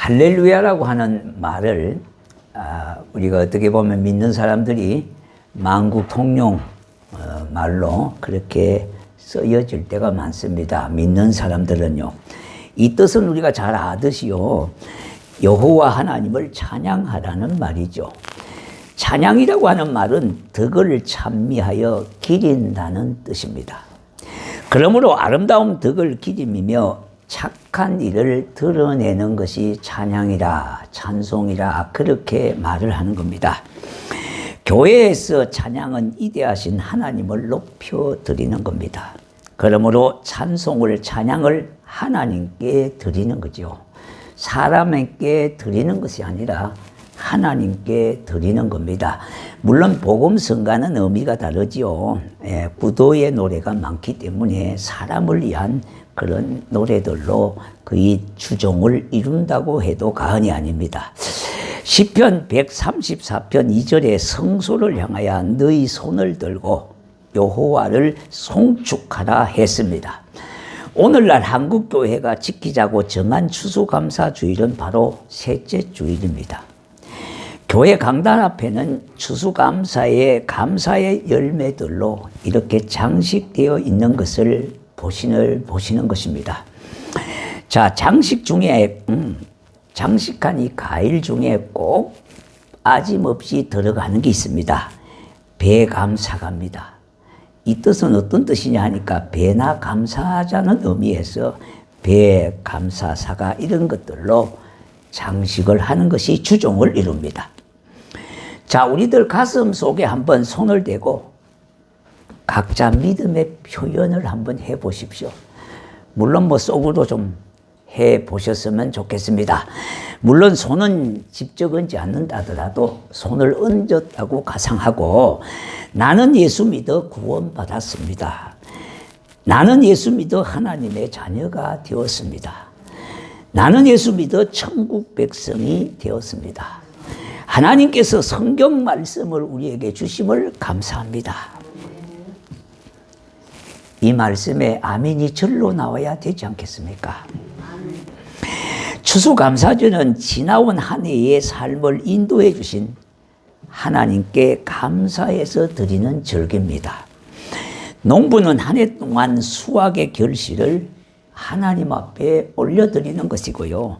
할렐루야라고 하는 말을 우리가 어떻게 보면 믿는 사람들이 만국 통용 말로 그렇게 쓰여질 때가 많습니다. 믿는 사람들은요. 이 뜻은 우리가 잘 아듯이요. 여호와 하나님을 찬양하라는 말이죠. 찬양이라고 하는 말은 덕을 찬미하여 기린다는 뜻입니다. 그러므로 아름다운 덕을 기림이며 착한 일을 드러내는 것이 찬양이라 찬송이라 그렇게 말을 하는 겁니다. 교회에서 찬양은 이대하신 하나님을 높여드리는 겁니다. 그러므로 찬송을 찬양을 하나님께 드리는 거죠. 사람에게 드리는 것이 아니라 하나님께 드리는 겁니다. 물론 복음성가는 의미가 다르지요. 구도의 노래가 많기 때문에 사람을 위한 그런 노래들로 그의 주종을 이룬다고 해도 과언이 아닙니다. 시편 134편 2절에 성소를 향하여 너희 손을 들고 여호와를 송축하라 했습니다. 오늘날 한국교회가 지키자고 정한 추수감사주일은 바로 셋째 주일입니다. 교회 강단 앞에는 추수감사의 감사의 열매들로 이렇게 장식되어 있는 것을 보시는 것입니다. 자, 장식 중에 장식한 이 과일 중에 꼭 빠짐없이 들어가는 게 있습니다. 배감사가입니다. 이 뜻은 어떤 뜻이냐 하니까 배나 감사하자는 의미에서 배, 감사, 사과 이런 것들로 장식을 하는 것이 주종을 이룹니다. 자, 우리들 가슴 속에 한번 손을 대고 각자 믿음의 표현을 한번 해 보십시오. 물론 뭐 속으로 좀 해 보셨으면 좋겠습니다. 물론 손은 직접 얹지 않는다더라도 손을 얹었다고 가상하고 나는 예수 믿어 구원받았습니다. 나는 예수 믿어 하나님의 자녀가 되었습니다. 나는 예수 믿어 천국 백성이 되었습니다. 하나님께서 성경 말씀을 우리에게 주심을 감사합니다. 이 말씀에 아멘이 절로 나와야 되지 않겠습니까? 추수감사절은 지나온 한 해의 삶을 인도해 주신 하나님께 감사해서 드리는 절기입니다. 농부는 한 해 동안 수확의 결실을 하나님 앞에 올려드리는 것이고요.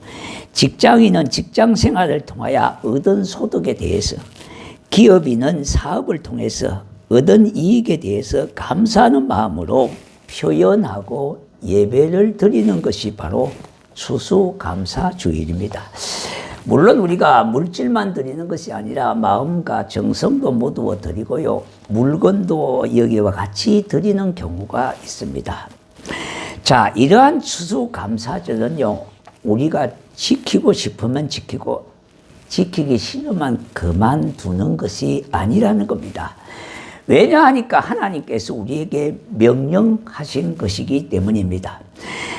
직장인은 직장 생활을 통하여 얻은 소득에 대해서, 기업인은 사업을 통해서 얻은 이익에 대해서 감사하는 마음으로 표현하고 예배를 드리는 것이 바로 추수감사주일입니다. 물론 우리가 물질만 드리는 것이 아니라 마음과 정성도 모두 드리고요. 물건도 여기와 같이 드리는 경우가 있습니다. 자, 이러한 추수감사절은요, 우리가 지키고 싶으면 지키고 지키기 싫으면 그만두는 것이 아니라는 겁니다. 왜냐하니까 하나님께서 우리에게 명령하신 것이기 때문입니다.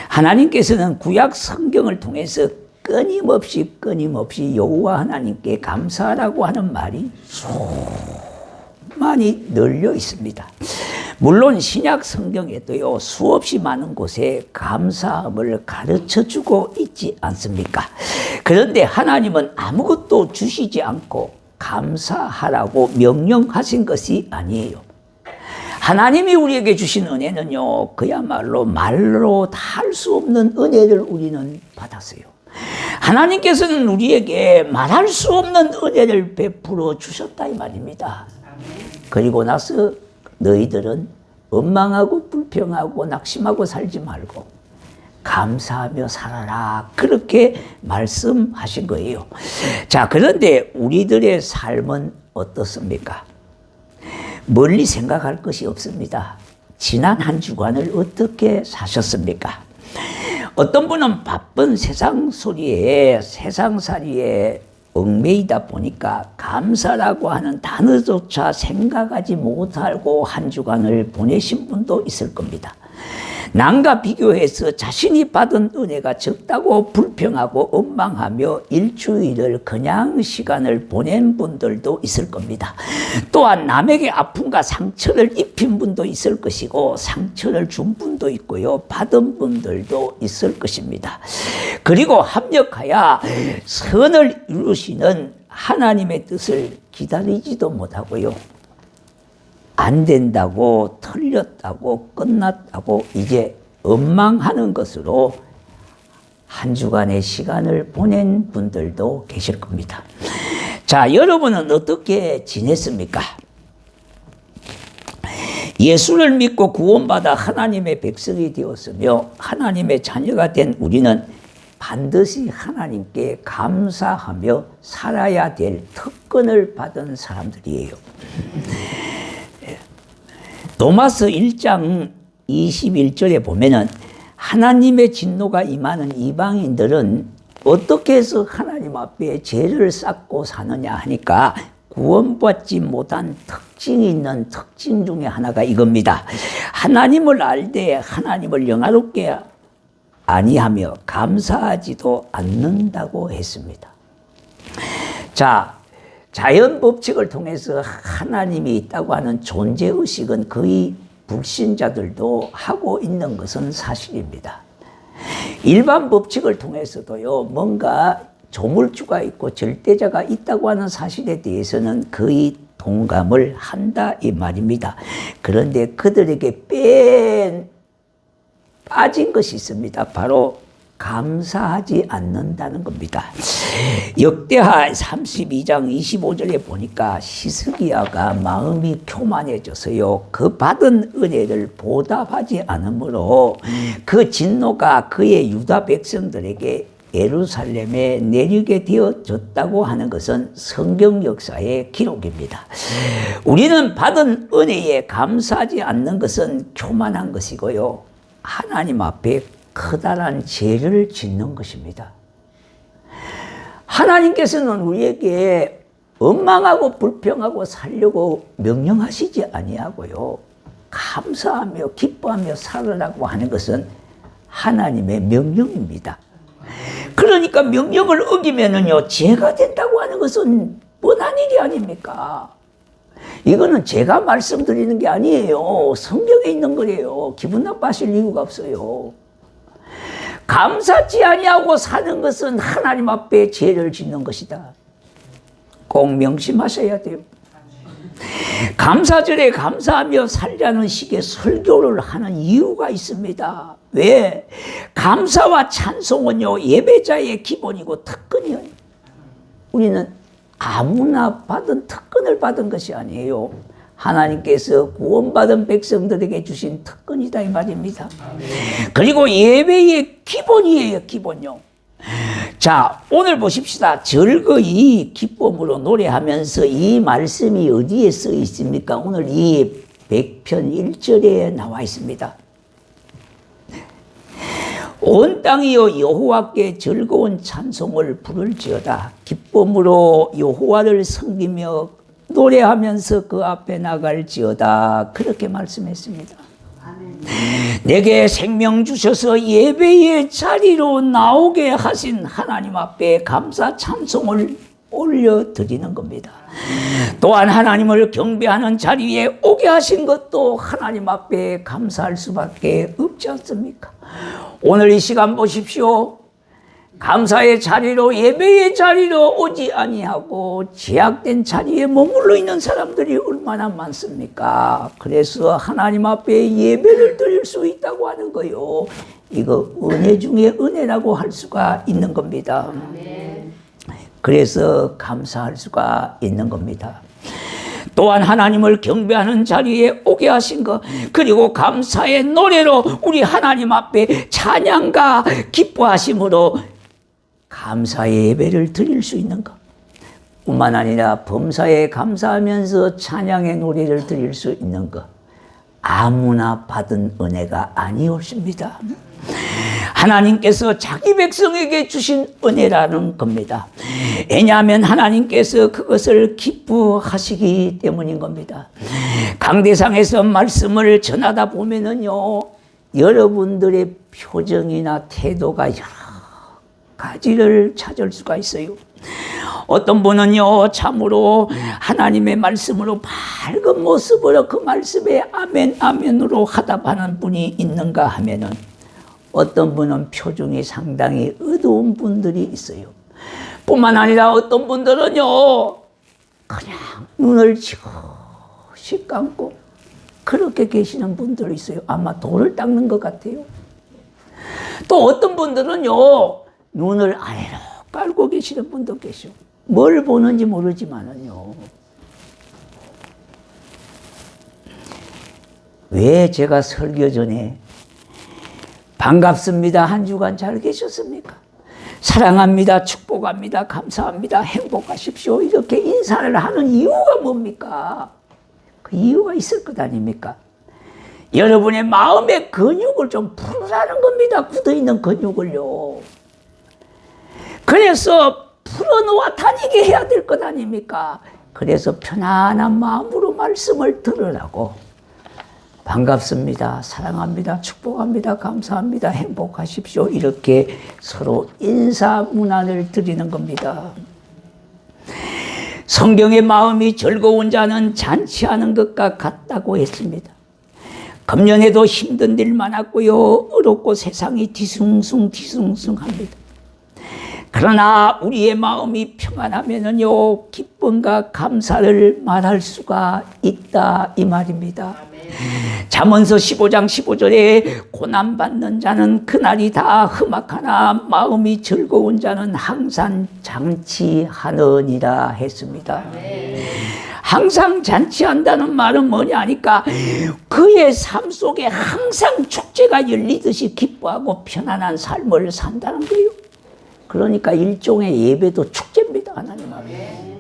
하나님께서는 구약 성경을 통해서 끊임없이 여호와 하나님께 감사하라고 하는 말이 많이 널려 있습니다. 물론 신약 성경에도요, 수없이 많은 곳에 감사함을 가르쳐주고 있지 않습니까? 그런데 하나님은 아무것도 주시지 않고 감사하라고 명령하신 것이 아니에요. 하나님이 우리에게 주신 은혜는요, 그야말로 말로 다 할 수 없는 은혜를 우리는 받았어요. 하나님께서는 우리에게 말할 수 없는 은혜를 베풀어 주셨다 이 말입니다. 그리고 나서 너희들은 원망하고 불평하고 낙심하고 살지 말고 감사하며 살아라, 그렇게 말씀하신 거예요. 자, 그런데 우리들의 삶은 어떻습니까? 멀리 생각할 것이 없습니다. 지난 한 주간을 어떻게 사셨습니까? 어떤 분은 바쁜 세상살이에 얽매이다 보니까 감사라고 하는 단어조차 생각하지 못하고 한 주간을 보내신 분도 있을 겁니다. 남과 비교해서 자신이 받은 은혜가 적다고 불평하고 원망하며 일주일을 그냥 시간을 보낸 분들도 있을 겁니다. 또한 남에게 아픔과 상처를 입힌 분도 있을 것이고 상처를 준 분도 있고요, 받은 분들도 있을 것입니다. 그리고 합력하여 선을 이루시는 하나님의 뜻을 기다리지도 못하고요. 안 된다고, 틀렸다고, 끝났다고 이제 원망하는 것으로 한 주간의 시간을 보낸 분들도 계실 겁니다. 자, 여러분은 어떻게 지냈습니까? 예수를 믿고 구원받아 하나님의 백성이 되었으며 하나님의 자녀가 된 우리는 반드시 하나님께 감사하며 살아야 될 특권을 받은 사람들이에요. 로마서 1장 21절에 보면은 하나님의 진노가 임하는 이방인들은 어떻게 해서 하나님 앞에 죄를 쌓고 사느냐 하니까 구원받지 못한 특징이 있는 특징 중에 하나가 이겁니다. 하나님을 알되 하나님을 영화롭게 아니하며 감사하지도 않는다고 했습니다. 자, 자연 법칙을 통해서 하나님이 있다고 하는 존재의식은 거의 불신자들도 하고 있는 것은 사실입니다. 일반 법칙을 통해서도요, 뭔가 조물주가 있고 절대자가 있다고 하는 사실에 대해서는 거의 동감을 한다 이 말입니다. 그런데 그들에게 빠진 것이 있습니다. 바로 감사하지 않는다는 겁니다. 역대하 32장 25절에 보니까 히스기야가 마음이 교만해져서요, 그 받은 은혜를 보답하지 않으므로 그 진노가 그의 유다 백성들에게 예루살렘에 내리게 되어졌다고 하는 것은 성경 역사의 기록입니다. 우리는 받은 은혜에 감사하지 않는 것은 교만한 것이고요, 하나님 앞에 커다란 죄를 짓는 것입니다. 하나님께서는 우리에게 원망하고 불평하고 살려고 명령하시지 아니하고요, 감사하며 기뻐하며 살으라고 하는 것은 하나님의 명령입니다. 그러니까 명령을 어기면은요, 죄가 된다고 하는 것은 뻔한 일이 아닙니까? 이거는 제가 말씀드리는 게 아니에요. 성경에 있는 거예요. 기분 나빠하실 이유가 없어요. 감사치 아니하고 사는 것은 하나님 앞에 죄를 짓는 것이다. 꼭 명심하셔야 돼요. 감사절에 감사하며 살자는 식의 설교를 하는 이유가 있습니다. 왜? 감사와 찬송은요, 예배자의 기본이고 특권이에요. 우리는 아무나 받은 특권을 받은 것이 아니에요. 하나님께서 구원받은 백성들에게 주신 특권이다 이 말입니다. 그리고 예배의 기본이에요, 기본요. 자, 오늘 보십시다. 즐거이 기쁨으로 노래하면서 이 말씀이 어디에 써 있습니까? 오늘 이 100편 1절에 나와 있습니다. 온 땅이여 여호와께 즐거운 찬송을 부를지어다. 기쁨으로 여호와를 섬기며 노래하면서 그 앞에 나갈지어다. 그렇게 말씀했습니다. 내게 생명 주셔서 예배의 자리로 나오게 하신 하나님 앞에 감사 찬송을 올려드리는 겁니다. 또한 하나님을 경배하는 자리에 오게 하신 것도 하나님 앞에 감사할 수밖에 없지 않습니까? 오늘 이 시간 보십시오. 감사의 자리로, 예배의 자리로 오지 아니하고 제약된 자리에 머물러 있는 사람들이 얼마나 많습니까? 그래서 하나님 앞에 예배를 드릴 수 있다고 하는 거요, 이거 은혜 중에 은혜라고 할 수가 있는 겁니다. 그래서 감사할 수가 있는 겁니다. 또한 하나님을 경배하는 자리에 오게 하신 것, 그리고 감사의 노래로 우리 하나님 앞에 찬양과 기뻐하심으로 감사의 예배를 드릴 수 있는 것 뿐만 아니라 범사에 감사하면서 찬양의 노래를 드릴 수 있는 것, 아무나 받은 은혜가 아니었습니다. 하나님께서 자기 백성에게 주신 은혜라는 겁니다. 왜냐하면 하나님께서 그것을 기뻐하시기 때문인 겁니다. 강대상에서 말씀을 전하다 보면은요, 여러분들의 표정이나 태도가 여러 가지를 찾을 수가 있어요. 어떤 분은요, 참으로 하나님의 말씀으로 밝은 모습으로 그 말씀에 아멘 아멘으로 화답하는 분이 있는가 하면은, 어떤 분은 표정이 상당히 어두운 분들이 있어요. 뿐만 아니라 어떤 분들은요, 그냥 눈을 지그시 감고 그렇게 계시는 분들이 있어요. 아마 돌을 닦는 것 같아요. 또 어떤 분들은요, 눈을 아래로 깔고 계시는 분도 계셔. 뭘 보는지 모르지만은요. 왜 제가 설교 전에 반갑습니다, 한 주간 잘 계셨습니까? 사랑합니다, 축복합니다, 감사합니다, 행복하십시오, 이렇게 인사를 하는 이유가 뭡니까? 그 이유가 있을 것 아닙니까? 여러분의 마음의 근육을 좀 풀으라는 겁니다. 굳어있는 근육을요. 그래서 풀어놓아 다니게 해야 될 것 아닙니까? 그래서 편안한 마음으로 말씀을 들으라고. 반갑습니다, 사랑합니다, 축복합니다, 감사합니다, 행복하십시오, 이렇게 서로 인사 문안을 드리는 겁니다. 성경의 마음이 즐거운 자는 잔치하는 것과 같다고 했습니다. 금년에도 힘든 일 많았고요, 어렵고 세상이 뒤숭숭합니다. 그러나 우리의 마음이 평안하면은요, 기쁨과 감사를 말할 수가 있다, 이 말입니다. 잠언서 15장 15절에 고난받는 자는 그날이 다 험악하나 마음이 즐거운 자는 항상 잔치하느니라 했습니다. 항상 잔치한다는 말은 뭐냐 하니까 그의 삶 속에 항상 축제가 열리듯이 기뻐하고 편안한 삶을 산다는 거예요. 그러니까 일종의 예배도 축제입니다, 하나님 앞에.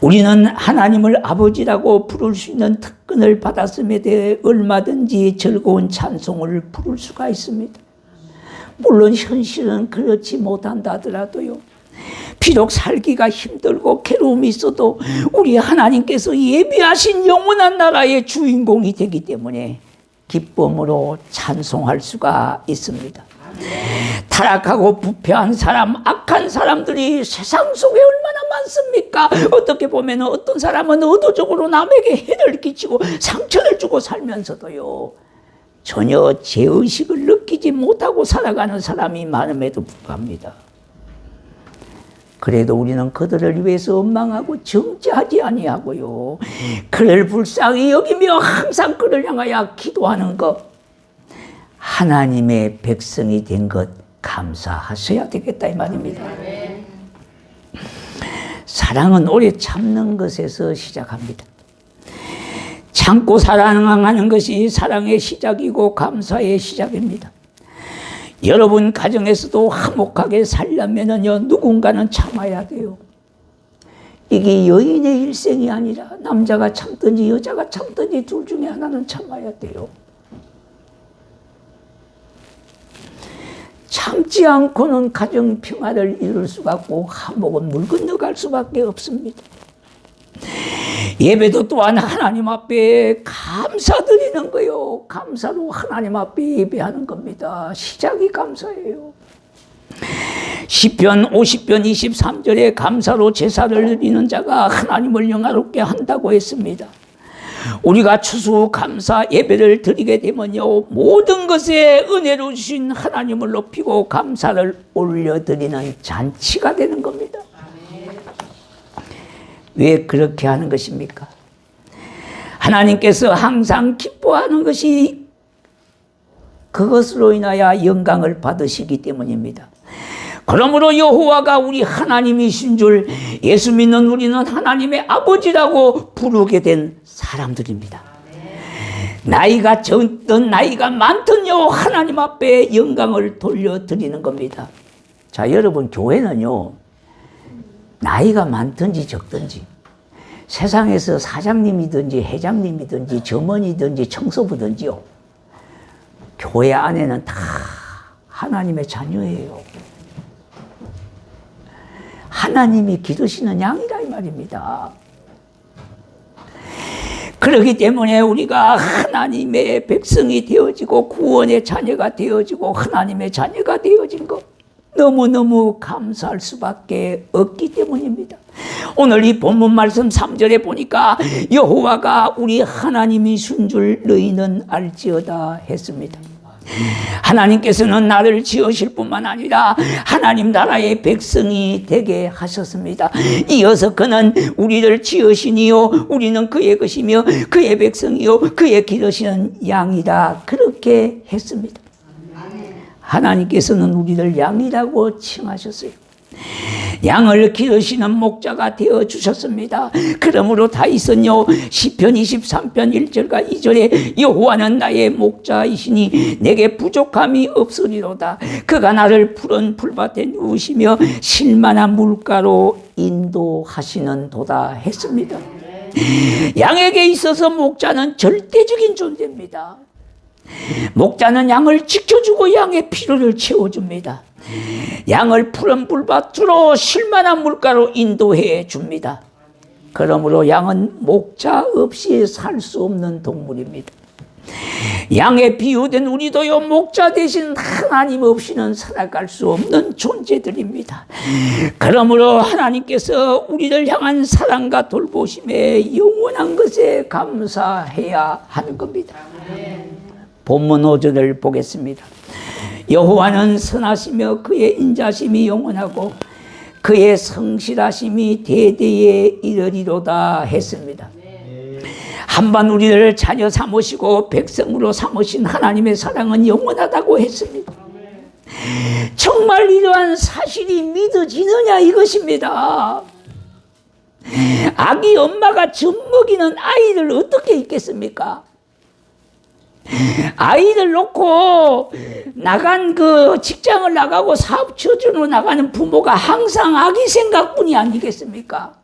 우리는 하나님을 아버지라고 부를 수 있는 특권을 받았음에 대해 얼마든지 즐거운 찬송을 부를 수가 있습니다. 물론 현실은 그렇지 못한다 하더라도요, 비록 살기가 힘들고 괴로움이 있어도 우리 하나님께서 예비하신 영원한 나라의 주인공이 되기 때문에 기쁨으로 찬송할 수가 있습니다. 타락하고 부패한 사람, 악한 사람들이 세상 속에 얼마나 많습니까? 어떻게 보면 어떤 사람은 의도적으로 남에게 해를 끼치고 상처를 주고 살면서도요, 전혀 죄의식을 느끼지 못하고 살아가는 사람이 많음에도 불구합니다. 그래도 우리는 그들을 위해서 원망하고 정죄하지 아니하고요, 그를 불쌍히 여기며 항상 그를 향하여 기도하는 것, 하나님의 백성이 된 것 감사하셔야 되겠다, 이 말입니다. 사랑은 오래 참는 것에서 시작합니다. 참고 사랑하는 것이 사랑의 시작이고 감사의 시작입니다. 여러분 가정에서도 화목하게 살려면요, 누군가는 참아야 돼요. 이게 여인의 일생이 아니라 남자가 참든지 여자가 참든지 둘 중에 하나는 참아야 돼요. 참지 않고는 가정 평화를 이룰 수가 없고 화목은 물 건너갈 수밖에 없습니다. 예배도 또한 하나님 앞에 감사드리는 거요. 감사로 하나님 앞에 예배하는 겁니다. 시작이 감사예요. 시편 50편 23절에 감사로 제사를 드리는 자가 하나님을 영화롭게 한다고 했습니다. 우리가 추수감사 예배를 드리게 되면요, 모든 것에 은혜로 주신 하나님을 높이고 감사를 올려드리는 잔치가 되는 겁니다. 왜 그렇게 하는 것입니까? 하나님께서 항상 기뻐하는 것이 그것으로 인하여 영광을 받으시기 때문입니다. 그러므로 여호와가 우리 하나님이신 줄 예수 믿는 우리는 하나님의 아버지라고 부르게 된 사람들입니다. 나이가 적든 나이가 많든요, 하나님 앞에 영광을 돌려드리는 겁니다. 자, 여러분, 교회는요, 나이가 많든지 적든지 세상에서 사장님이든지 회장님이든지 점원이든지 청소부든지요, 교회 안에는 다 하나님의 자녀예요. 하나님이 기르시는 양이라 이 말입니다. 그렇기 때문에 우리가 하나님의 백성이 되어지고 구원의 자녀가 되어지고 하나님의 자녀가 되어진 것, 너무너무 감사할 수밖에 없기 때문입니다. 오늘 이 본문 말씀 3절에 보니까 여호와가 우리 하나님이신 줄 너희는 알지어다 했습니다. 하나님께서는 나를 지으실 뿐만 아니라 하나님 나라의 백성이 되게 하셨습니다. 이어서 그는 우리를 지으시니요 우리는 그의 것이며 그의 백성이요 그의 기르시는 양이다 그렇게 했습니다. 하나님께서는 우리를 양이라고 칭하셨어요. 양을 기르시는 목자가 되어 주셨습니다. 그러므로 다윗은요 시편 23편 1절과 2절에 여호와는 나의 목자이시니 내게 부족함이 없으리로다. 그가 나를 푸른 풀밭에 누우시며 실만한 물가로 인도하시는 도다 했습니다. 양에게 있어서 목자는 절대적인 존재입니다. 목자는 양을 지켜주고 양의 필요를 채워줍니다. 양을 푸른 풀밭으로 실만한 물가로 인도해 줍니다. 그러므로 양은 목자 없이 살 수 없는 동물입니다. 양에 비유된 우리도요 목자 대신 하나님 없이는 살아갈 수 없는 존재들입니다. 그러므로 하나님께서 우리를 향한 사랑과 돌보심에 영원한 것에 감사해야 하는 겁니다. 본문 5절을 보겠습니다. 여호와는 선하시며 그의 인자심이 영원하고 그의 성실하심이 대대에 이르리로다 했습니다. 한번 우리를 자녀 삼으시고 백성으로 삼으신 하나님의 사랑은 영원하다고 했습니다. 정말 이러한 사실이 믿어지느냐 이것입니다. 아기 엄마가 젖먹이는 아이를 어떻게 잊겠습니까? 아이들 놓고 나간 직장을 나가고 사업 처준으로 나가는 부모가 항상 아기 생각뿐이 아니겠습니까?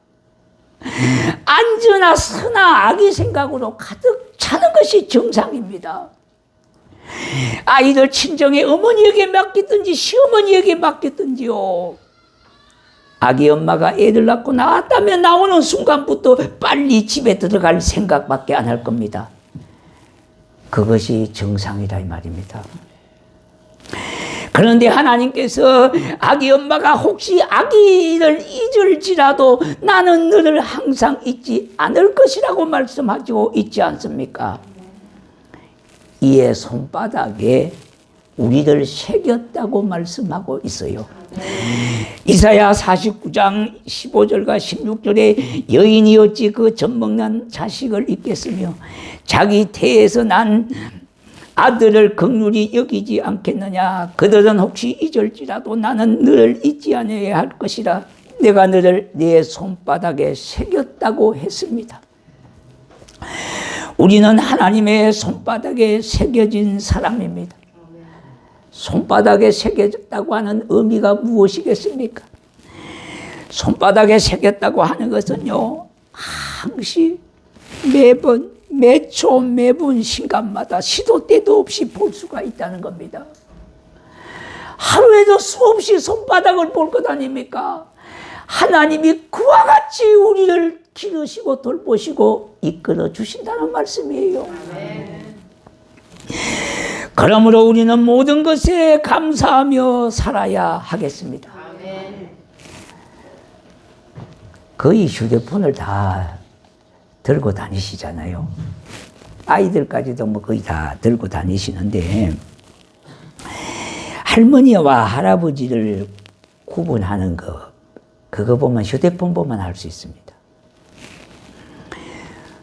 안전하 선하 아기 생각으로 가득 차는 것이 정상입니다. 아이들 친정에 어머니에게 맡기든지 시어머니에게 맡기든지요. 아기 엄마가 애들 낳고 나왔다면 나오는 순간부터 빨리 집에 들어갈 생각밖에 안 할 겁니다. 그것이 정상이다 이 말입니다. 그런데 하나님께서 아기 엄마가 혹시 아기를 잊을지라도 나는 너를 항상 잊지 않을 것이라고 말씀하고 있지 않습니까? 이에 손바닥에 우리를 새겼다고 말씀하고 있어요. 이사야 49장 15절과 16절에 여인이 어찌 그 젖먹는 자식을 잊겠으며 자기 태에서 난 아들을 긍휼히 여기지 않겠느냐. 그들은 혹시 잊을지라도 나는 너를 잊지 않아야 할 것이라 내가 너를 내 손바닥에 새겼다고 했습니다. 우리는 하나님의 손바닥에 새겨진 사람입니다. 손바닥에 새겼다고 하는 의미가 무엇이겠습니까? 손바닥에 새겼다고 하는 것은요, 항시 매번 매초 매분 순간마다 시도 때도 없이 볼 수가 있다는 겁니다. 하루에도 수없이 손바닥을 볼 것 아닙니까? 하나님이 그와 같이 우리를 기르시고 돌보시고 이끌어 주신다는 말씀이에요. 그러므로 우리는 모든 것에 감사하며 살아야 하겠습니다. 거의 휴대폰을 다 들고 다니시잖아요. 아이들까지도 뭐 거의 다 들고 다니시는데 할머니와 할아버지를 구분하는 그거 보면 휴대폰 보면 알 수 있습니다.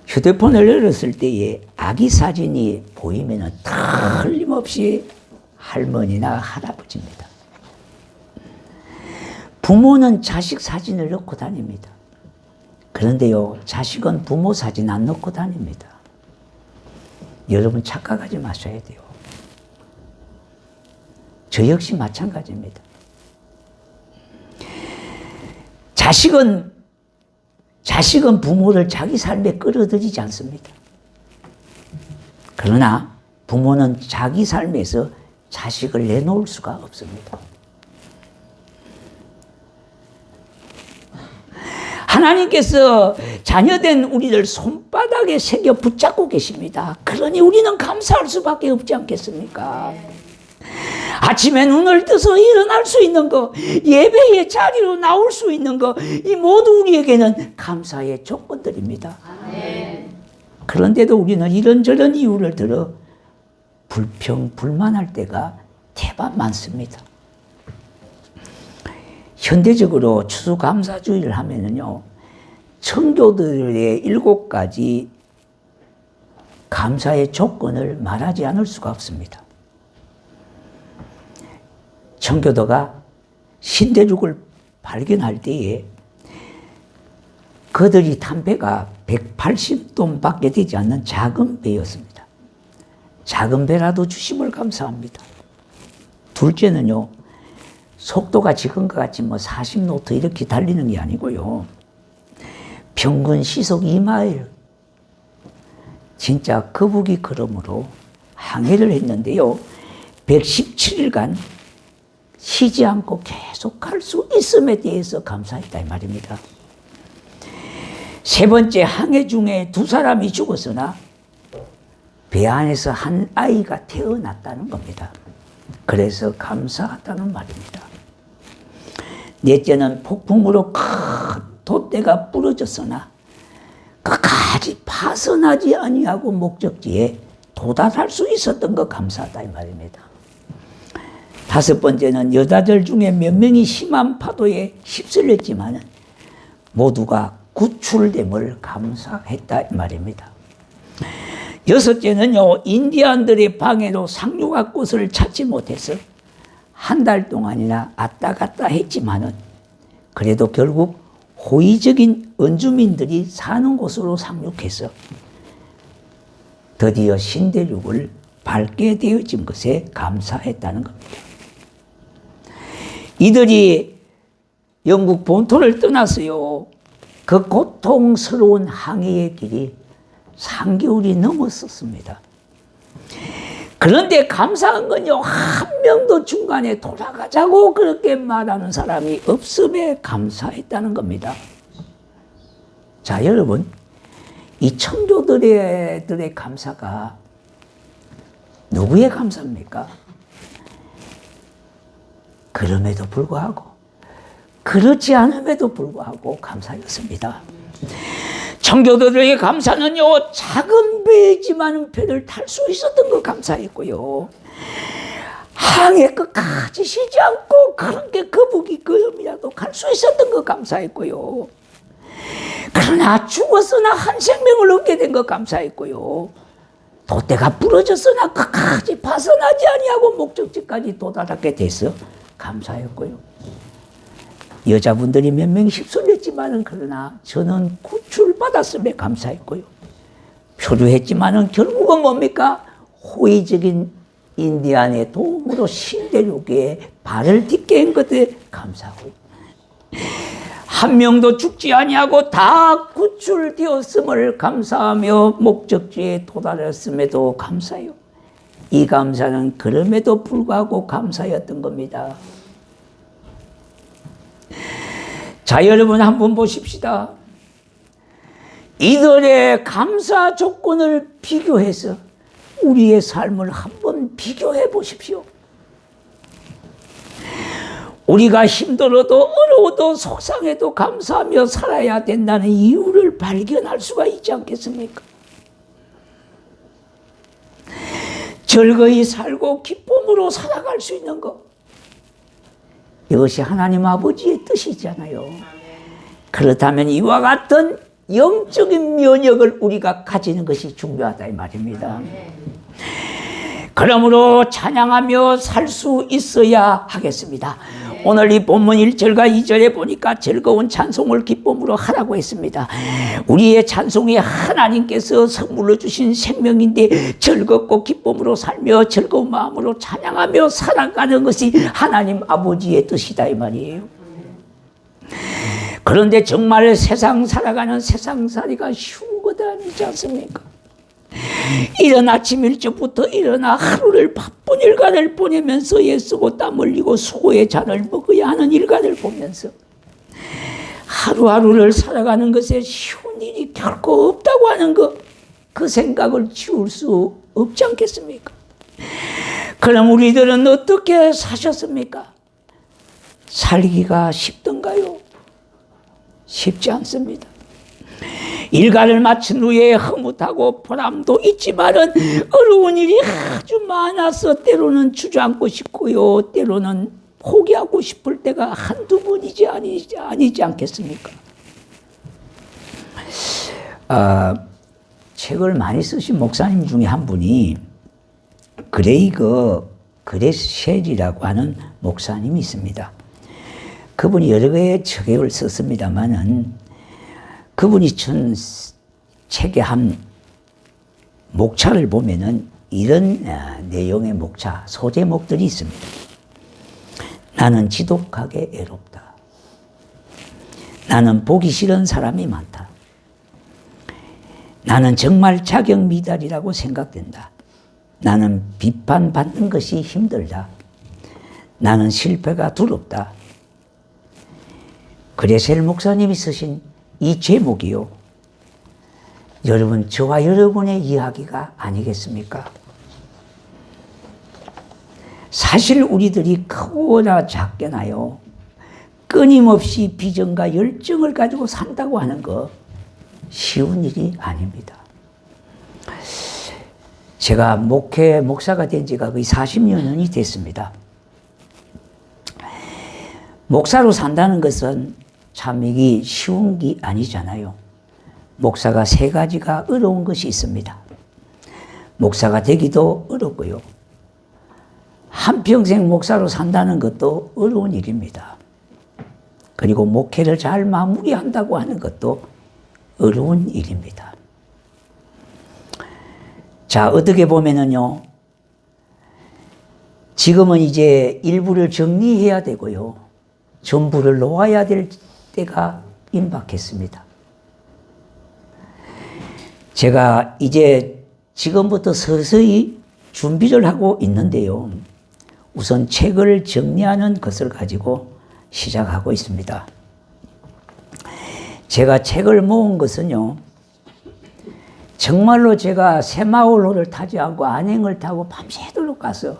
휴대폰을 열었을 때에 아기 사진이 보이면 틀림없이 할머니나 할아버지입니다. 부모는 자식 사진을 넣고 다닙니다. 그런데요, 자식은 부모 사진 안 넣고 다닙니다. 여러분 착각하지 마셔야 돼요. 저 역시 마찬가지입니다. 자식은 부모를 자기 삶에 끌어들이지 않습니다. 그러나 부모는 자기 삶에서 자식을 내놓을 수가 없습니다. 하나님께서 자녀된 우리를 손바닥에 새겨 붙잡고 계십니다. 그러니 우리는 감사할 수밖에 없지 않겠습니까? 아침에 눈을 떠서 일어날 수 있는 것, 예배의 자리로 나올 수 있는 것, 이 모두 우리에게는 감사의 조건들입니다. 그런데도 우리는 이런저런 이유를 들어 불평불만할 때가 대반 많습니다. 현대적으로 추수감사주의를 하면은요, 청교도들의 7가지 감사의 조건을 말하지 않을 수가 없습니다. 청교도가 신대륙을 발견할 때에 그들이 탄 배가 180톤밖에 되지 않는 작은 배였습니다. 작은 배라도 주심을 감사합니다. 둘째는요, 속도가 지금과 같이 40노트 이렇게 달리는 게 아니고요, 평균 시속 2마일, 진짜 거북이 걸음으로 항해를 했는데요, 117일간 쉬지 않고 계속 갈 수 있음에 대해서 감사했다 이 말입니다. 세 번째, 항해 중에 2사람이 죽었으나 배 안에서 한 아이가 태어났다는 겁니다. 그래서 감사하다는 말입니다. 넷째는 폭풍으로 큰 돛대가 부러졌으나 끝까지 파손하지 아니하고 목적지에 도달할 수 있었던 것 감사하다 이 말입니다. 다섯 번째는 여자들 중에 몇 명이 심한 파도에 휩쓸렸지만 모두가 구출됨을 감사했다 이 말입니다. 여섯째는요, 인디안들의 방해로 상륙할 곳을 찾지 못해서 한 달 동안이나 왔다 갔다 했지만은 그래도 결국 호의적인 원주민들이 사는 곳으로 상륙해서 드디어 신대륙을 밟게 되어진 것에 감사했다는 겁니다. 이들이 영국 본토를 떠났어요. 그 고통스러운 항해의 길이 3개월이 넘었었습니다. 그런데 감사한 건요, 한 명도 중간에 돌아가자고 그렇게 말하는 사람이 없음에 감사했다는 겁니다. 자, 여러분, 이 청교들의 감사가 누구의 감사입니까? 그럼에도 불구하고, 그렇지 않음에도 불구하고 감사였습니다. 청교도들의 감사는요, 작은 배이지만 배를 탈 수 있었던 거 감사했고요, 항해 끝까지 쉬지 않고 그렇게 거북이 걸음이라도 갈 수 있었던 거 감사했고요, 그러나 죽었으나 한 생명을 얻게 된 거 감사했고요, 돛대가 부러졌으나 끝까지 파손하지 아니하고 목적지까지 도달하게 돼서 감사했고요, 여자분들이 몇 명이 휩쓸렸지만은 그러나 저는 구출받았음에 감사했고요, 표류했지만은 결국은 뭡니까? 호의적인 인디안의 도움으로 신대륙에 발을 딛게 한 것에 감사하고요, 한 명도 죽지 아니하고 다 구출되었음을 감사하며 목적지에 도달했음에도 감사해요. 이 감사는 그럼에도 불구하고 감사였던 겁니다. 자, 여러분 한번 보십시다. 이들의 감사 조건을 비교해서 우리의 삶을 한번 비교해 보십시오. 우리가 힘들어도 어려워도 속상해도 감사하며 살아야 된다는 이유를 발견할 수가 있지 않겠습니까? 즐거이 살고 기쁨으로 살아갈 수 있는 것, 이것이 하나님 아버지의 뜻이잖아요. 그렇다면 이와 같은 영적인 면역을 우리가 가지는 것이 중요하다 이 말입니다. 그러므로 찬양하며 살 수 있어야 하겠습니다. 오늘 이 본문 1절과 2절에 보니까 즐거운 찬송을 기쁨으로 하라고 했습니다. 우리의 찬송이 하나님께서 선물로 주신 생명인데 즐겁고 기쁨으로 살며 즐거운 마음으로 찬양하며 살아가는 것이 하나님 아버지의 뜻이다 이 말이에요. 그런데 정말 세상 살아가는 세상살이가 쉬운 것 아니지 않습니까? 이른 아침 일찍부터 일어나 하루를 바쁜 일간을 보내면서 애쓰고 땀 흘리고 수고의 잔을 먹어야 하는 일간을 보면서 하루하루를 살아가는 것에 쉬운 일이 결코 없다고 하는 것, 그 생각을 지울 수 없지 않겠습니까? 그럼 우리들은 어떻게 사셨습니까? 살기가 쉽던가요? 쉽지 않습니다. 일가를 마친 후에 흐뭇하고 보람도 있지만은 어려운 일이 아주 많아서 때로는 주저앉고 싶고요. 때로는 포기하고 싶을 때가 한두 번이지 아니지 않겠습니까? 책을 많이 쓰신 목사님 중에 한 분이 그레이거 그레쉘이라고 하는 목사님이 있습니다. 그분이 여러 개의 책을 썼습니다만은 그분이 쓴 책의 한 목차를 보면은 이런 내용의 목차, 소제목들이 있습니다. 나는 지독하게 애롭다. 나는 보기 싫은 사람이 많다. 나는 정말 자격 미달이라고 생각된다. 나는 비판받는 것이 힘들다. 나는 실패가 두렵다. 그레셀 목사님이 쓰신 이 제목이요. 여러분, 저와 여러분의 이야기가 아니겠습니까? 사실 우리들이 크거나 작게나요, 끊임없이 비전과 열정을 가지고 산다고 하는 거 쉬운 일이 아닙니다. 제가 목사가 된 지가 거의 40여 년이 됐습니다. 목사로 산다는 것은 참 이게 쉬운 게 아니잖아요. 목사가 세 가지가 어려운 것이 있습니다. 목사가 되기도 어렵고요. 한평생 목사로 산다는 것도 어려운 일입니다. 그리고 목회를 잘 마무리한다고 하는 것도 어려운 일입니다. 자, 어떻게 보면은요, 지금은 이제 일부를 정리해야 되고요, 전부를 놓아야 될 때가 임박했습니다. 제가 이제 지금부터 서서히 준비를 하고 있는데요, 우선 책을 정리하는 것을 가지고 시작하고 있습니다. 제가 책을 모은 것은요, 정말로 제가 새마을호를 타지 않고 안행을 타고 밤새도록 가서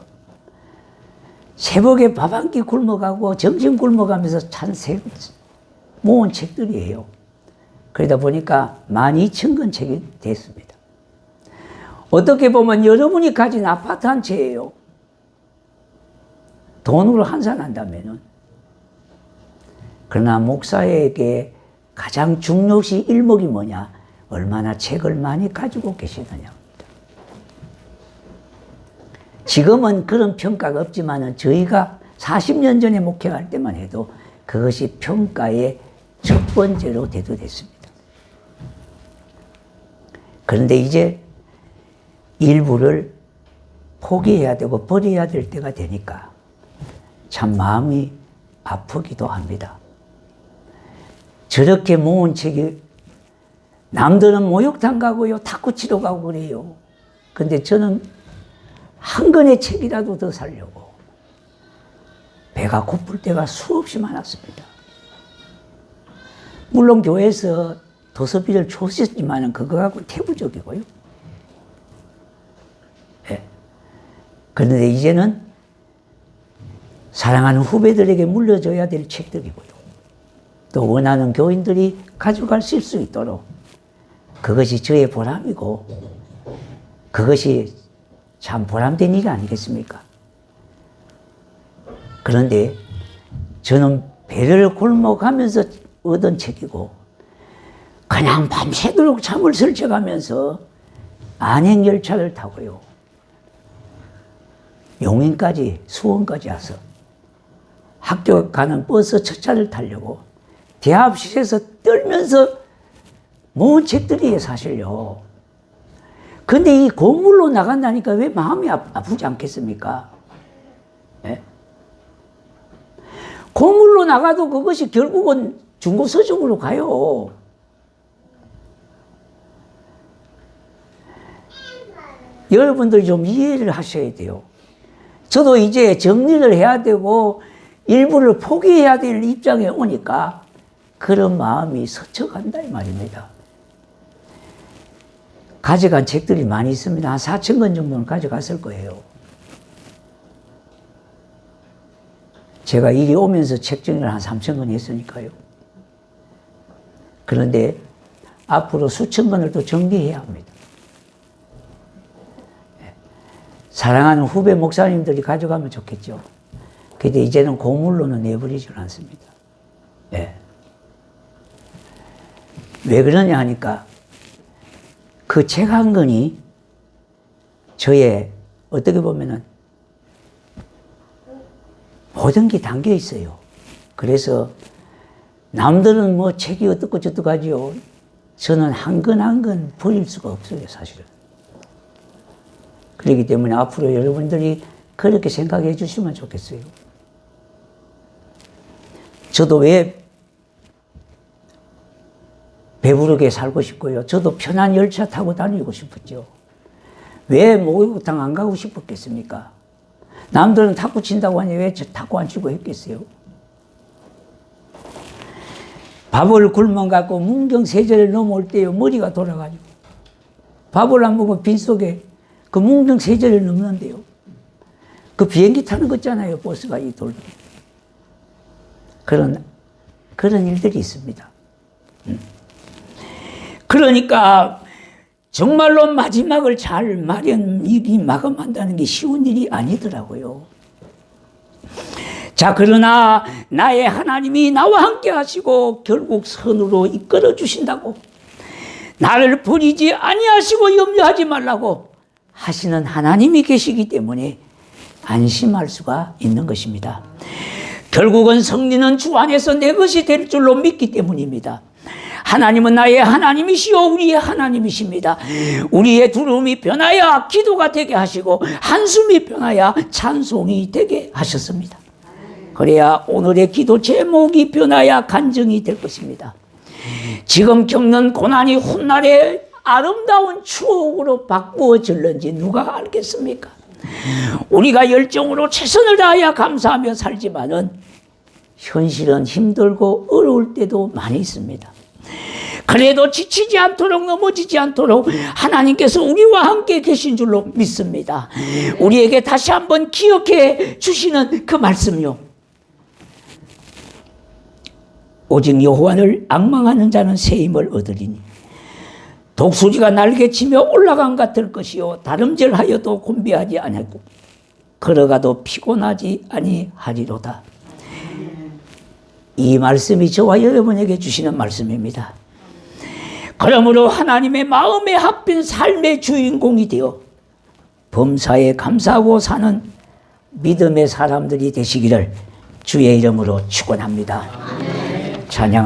새벽에 밥 한 끼 굶어가고 점심 굶어가면서 모은 책들이에요. 그러다 보니까 12,000권 책이 됐습니다. 어떻게 보면 여러분이 가진 아파트 한 채예요. 돈으로 환산한다면은. 그러나 목사에게 가장 중요시 일목이 뭐냐? 얼마나 책을 많이 가지고 계시느냐. 지금은 그런 평가가 없지만은 저희가 40년 전에 목회할 때만 해도 그것이 평가의 첫 번째로 대두됐습니다. 그런데 이제 일부를 포기해야 되고 버려야 될 때가 되니까 참 마음이 아프기도 합니다. 저렇게 모은 책이, 남들은 목욕탕 가고요, 탁구 치러 가고 그래요. 근데 저는 한 권의 책이라도 더 살려고 배가 고플 때가 수없이 많았습니다. 물론 교회에서 도서비를 줬었지만 그거 갖고 태부적이고요. 네. 그런데 이제는 사랑하는 후배들에게 물려줘야 될 책들이고요, 또 원하는 교인들이 가져갈 수 있도록, 그것이 저의 보람이고 그것이 참 보람된 일이 아니겠습니까? 그런데 저는 배를 굶어가면서 얻은 책이고 그냥 밤새도록 잠을 설쳐가면서 안행열차를 타고요, 용인까지, 수원까지 와서 학교 가는 버스 첫 차를 타려고 대합실에서 떨면서 모은 책들이에요, 사실요. 근데 이 건물로 나간다니까 왜 마음이 아프지 않겠습니까? 네? 건물로 나가도 그것이 결국은 중고 서적으로 가요. 여러분들 좀 이해를 하셔야 돼요. 저도 이제 정리를 해야 되고 일부를 포기해야 될 입장에 오니까 그런 마음이 스쳐간다 이 말입니다. 가져간 책들이 많이 있습니다. 한 4,000권 정도는 가져갔을 거예요. 제가 이리 오면서 책 정리를 한 3,000권 했으니까요. 그런데 앞으로 수천 권을 또 정리해야 합니다. 사랑하는 후배 목사님들이 가져가면 좋겠죠. 근데 이제는 고물로는 내버리질 않습니다. 예. 왜 그러냐 하니까 그 책 한 권이 저의 어떻게 보면은 모든 게 담겨 있어요. 그래서 남들은 뭐 책이 어떻고 저떻고 하지요. 저는 한 권 한 권 버릴 수가 없어요, 사실은. 그렇기 때문에 앞으로 여러분들이 그렇게 생각해 주시면 좋겠어요. 저도 왜 배부르게 살고 싶고요. 저도 편한 열차 타고 다니고 싶었죠. 왜 목욕탕 안 가고 싶었겠습니까? 남들은 탁구 친다고 하니 왜 저 탁구 안 치고 했겠어요? 밥을 굶어갖고 문경세제를 넘어올 때요, 머리가 돌아가지고. 밥을 안 먹으면 빈속에 그 문경세제를 넘는데요. 그 비행기 타는 거 있잖아요, 버스가 이 돌. 그런 일들이 있습니다. 그러니까 정말로 마지막을 잘 마감한다는 게 쉬운 일이 아니더라고요. 자, 그러나 나의 하나님이 나와 함께 하시고 결국 선으로 이끌어 주신다고, 나를 버리지 아니하시고 염려하지 말라고 하시는 하나님이 계시기 때문에 안심할 수가 있는 것입니다. 결국은 승리는 주 안에서 내 것이 될 줄로 믿기 때문입니다. 하나님은 나의 하나님이시요 우리의 하나님이십니다. 우리의 두려움이 변하여 기도가 되게 하시고 한숨이 변하여 찬송이 되게 하셨습니다. 그래야 오늘의 기도 제목이 변하여 간증이 될 것입니다. 지금 겪는 고난이 훗날의 아름다운 추억으로 바꾸어질는지 누가 알겠습니까? 우리가 열정으로 최선을 다하여 감사하며 살지만은 현실은 힘들고 어려울 때도 많이 있습니다. 그래도 지치지 않도록, 넘어지지 않도록 하나님께서 우리와 함께 계신 줄로 믿습니다. 우리에게 다시 한번 기억해 주시는 그 말씀요, 오직 여호와를 앙망하는 자는 새 힘을 얻으리니 독수리가 날개치며 올라간 같을 것이요 다름질하여도 곤비하지 아니하고 걸어가도 피곤하지 아니하리로다. 이 말씀이 저와 여러분에게 주시는 말씀입니다. 그러므로 하나님의 마음에 합힌 삶의 주인공이 되어 범사에 감사하고 사는 믿음의 사람들이 되시기를 주의 이름으로 축원합니다. 찬양하겠습니다.